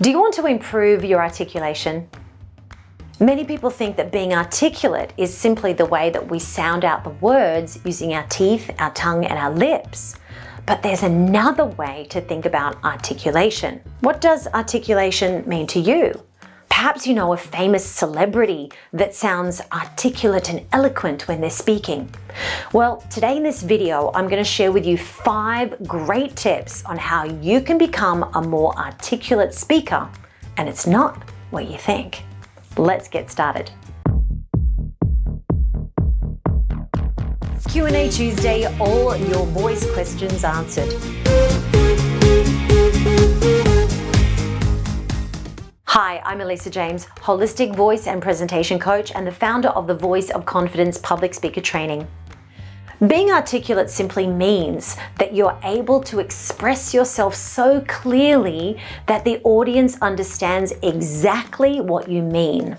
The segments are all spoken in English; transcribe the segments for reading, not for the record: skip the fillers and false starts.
Do you want to improve your articulation? Many people think that being articulate is simply the way that we sound out the words using our teeth, our tongue, and our lips. But there's another way to think about articulation. What does articulation mean to you? Perhaps you know a famous celebrity that sounds articulate and eloquent when they're speaking. Well, today in this video, I'm going to share with you 5 great tips on how you can become a more articulate speaker, and it's not what you think. Let's get started. Q&A Tuesday, all your voice questions answered. Hi, I'm Elisa James, holistic voice and presentation coach and the founder of the Voice of Confidence public speaker training. Being articulate simply means that you're able to express yourself so clearly that the audience understands exactly what you mean.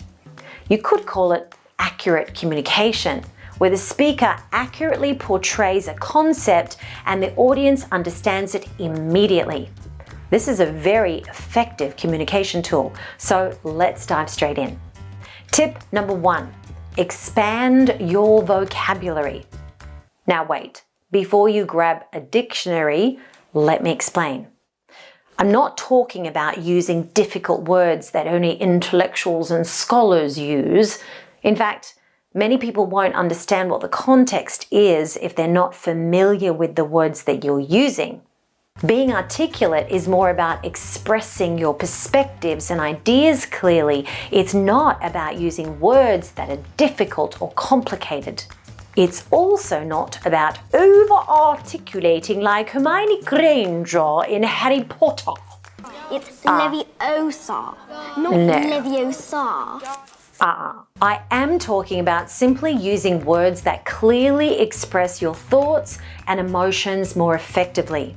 You could call it accurate communication, where the speaker accurately portrays a concept and the audience understands it immediately. This is a very effective communication tool, so let's dive straight in. Tip number 1, expand your vocabulary. Now wait, before you grab a dictionary, let me explain. I'm not talking about using difficult words that only intellectuals and scholars use. In fact, many people won't understand what the context is if they're not familiar with the words that you're using. Being articulate is more about expressing your perspectives and ideas clearly. It's not about using words that are difficult or complicated. It's also not about over-articulating like Hermione Granger in Harry Potter. It's Leviosa, not Leviosa. I am talking about simply using words that clearly express your thoughts and emotions more effectively.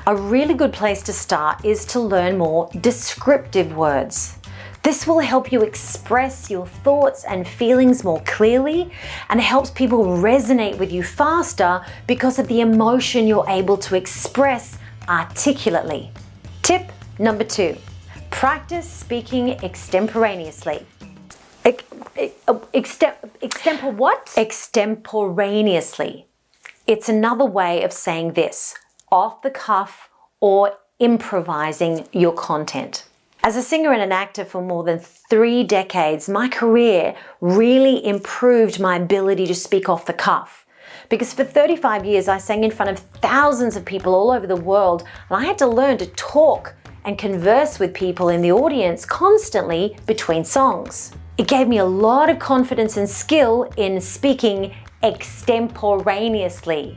A really good place to start is to learn more descriptive words. This will help you express your thoughts and feelings more clearly and helps people resonate with you faster because of the emotion you're able to express articulately. Tip number 2, practice speaking extemporaneously. Extemporaneously. It's another way of saying this, off the cuff or improvising your content. As a singer and an actor for more than 3 decades, my career really improved my ability to speak off the cuff. Because for 35 years, I sang in front of thousands of people all over the world, and I had to learn to talk and converse with people in the audience constantly between songs. It gave me a lot of confidence and skill in speaking extemporaneously.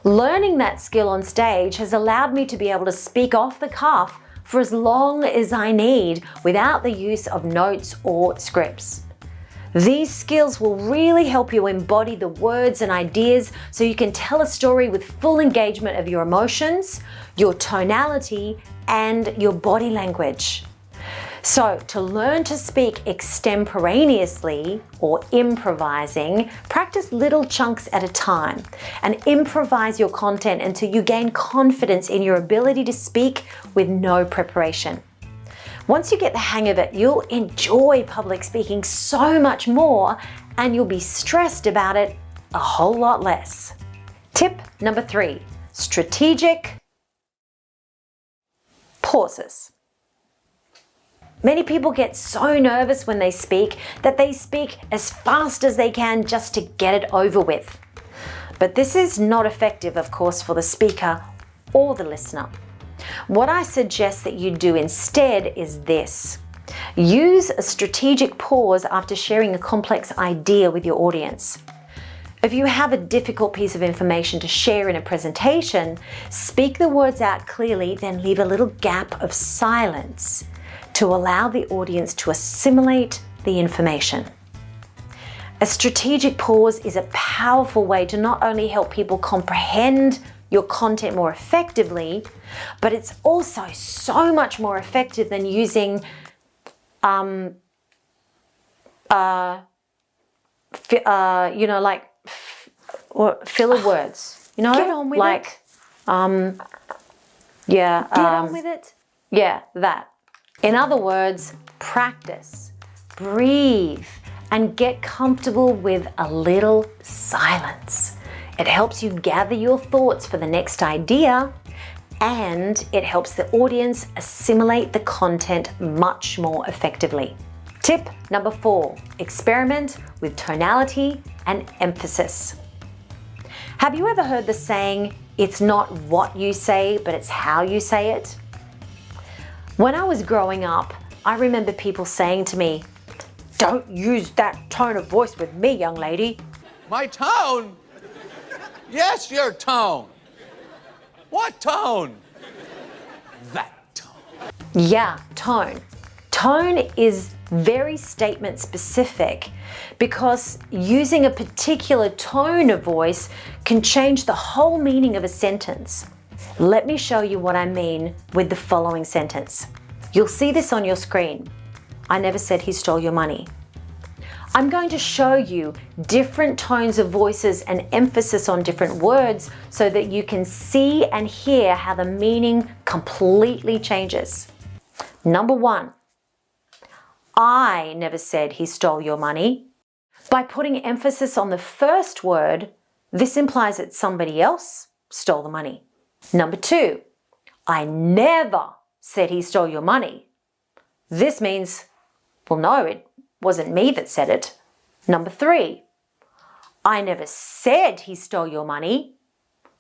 Learning that skill on stage has allowed me to be able to speak off the cuff for as long as I need without the use of notes or scripts. These skills will really help you embody the words and ideas so you can tell a story with full engagement of your emotions, your tonality, and your body language. So to learn to speak extemporaneously or improvising, practice little chunks at a time and improvise your content until you gain confidence in your ability to speak with no preparation. Once you get the hang of it, you'll enjoy public speaking so much more and you'll be stressed about it a whole lot less. Tip number 3, strategic pauses. Many people get so nervous when they speak that they speak as fast as they can just to get it over with. But this is not effective, of course, for the speaker or the listener. What I suggest that you do instead is this. Use a strategic pause after sharing a complex idea with your audience. If you have a difficult piece of information to share in a presentation, speak the words out clearly, then leave a little gap of silence to allow the audience to assimilate the information. A strategic pause is a powerful way to not only help people comprehend your content more effectively, but it's also so much more effective than using filler words, Get on with it. Get on with it. Yeah, that. In other words, practice, breathe, and get comfortable with a little silence. It helps you gather your thoughts for the next idea, and it helps the audience assimilate the content much more effectively. Tip number 4, experiment with tonality and emphasis. Have you ever heard the saying, it's not what you say, but it's how you say it? When I was growing up, I remember people saying to me, "Don't use that tone of voice with me, young lady." My tone? Yes, your tone. What tone? That tone. Yeah, tone. Tone is very statement specific because using a particular tone of voice can change the whole meaning of a sentence. Let me show you what I mean with the following sentence. You'll see this on your screen. I never said he stole your money. I'm going to show you different tones of voices and emphasis on different words so that you can see and hear how the meaning completely changes. Number 1, I never said he stole your money. By putting emphasis on the first word, this implies that somebody else stole the money. Number 2, I never said he stole your money. This means, well, no, it wasn't me that said it. Number 3, I never said he stole your money.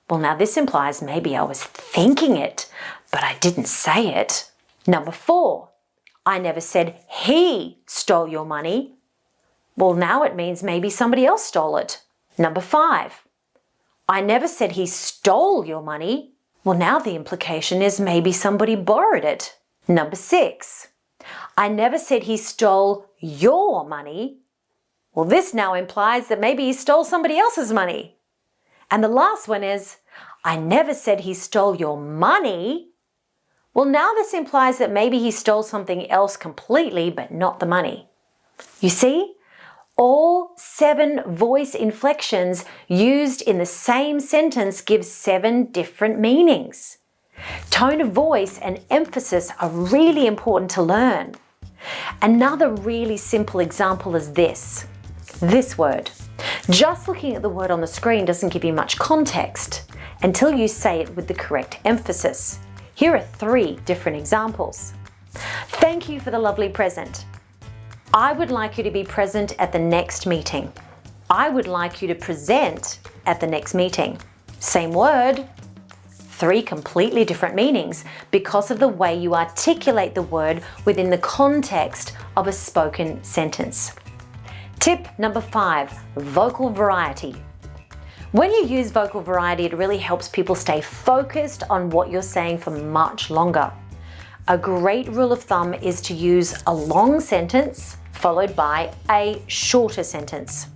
Well, now this implies maybe I was thinking it, but I didn't say it. Number 4, I never said he stole your money. Well, now it means maybe somebody else stole it. Number 5, I never said he stole your money. Well, now the implication is maybe somebody borrowed it. Number 6, I never said he stole your money. Well, this now implies that maybe he stole somebody else's money. And the last one is, I never said he stole your money. Well, now this implies that maybe he stole something else completely, but not the money. You see? All 7 voice inflections used in the same sentence give 7 different meanings. Tone of voice and emphasis are really important to learn. Another really simple example is this word. Just looking at the word on the screen doesn't give you much context until you say it with the correct emphasis. Here are 3 different examples. Thank you for the lovely present. I would like you to be present at the next meeting. I would like you to present at the next meeting. Same word, 3 completely different meanings because of the way you articulate the word within the context of a spoken sentence. Tip number 5, vocal variety. When you use vocal variety, it really helps people stay focused on what you're saying for much longer. A great rule of thumb is to use a long sentence followed by a shorter sentence.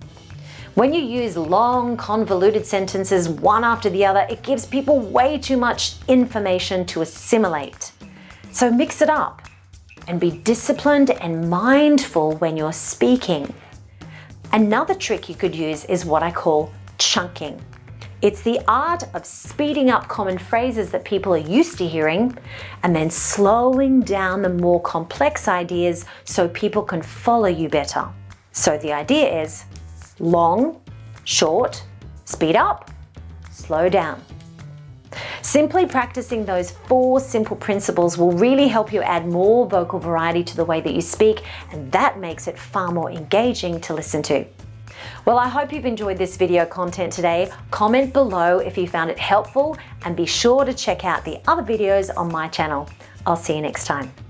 When you use long, convoluted sentences one after the other, it gives people way too much information to assimilate. So mix it up and be disciplined and mindful when you're speaking. Another trick you could use is what I call chunking. It's the art of speeding up common phrases that people are used to hearing and then slowing down the more complex ideas so people can follow you better. So the idea is long, short, speed up, slow down. Simply practicing those 4 simple principles will really help you add more vocal variety to the way that you speak, and that makes it far more engaging to listen to. Well, I hope you've enjoyed this video content today. Comment below if you found it helpful and be sure to check out the other videos on my channel. I'll see you next time.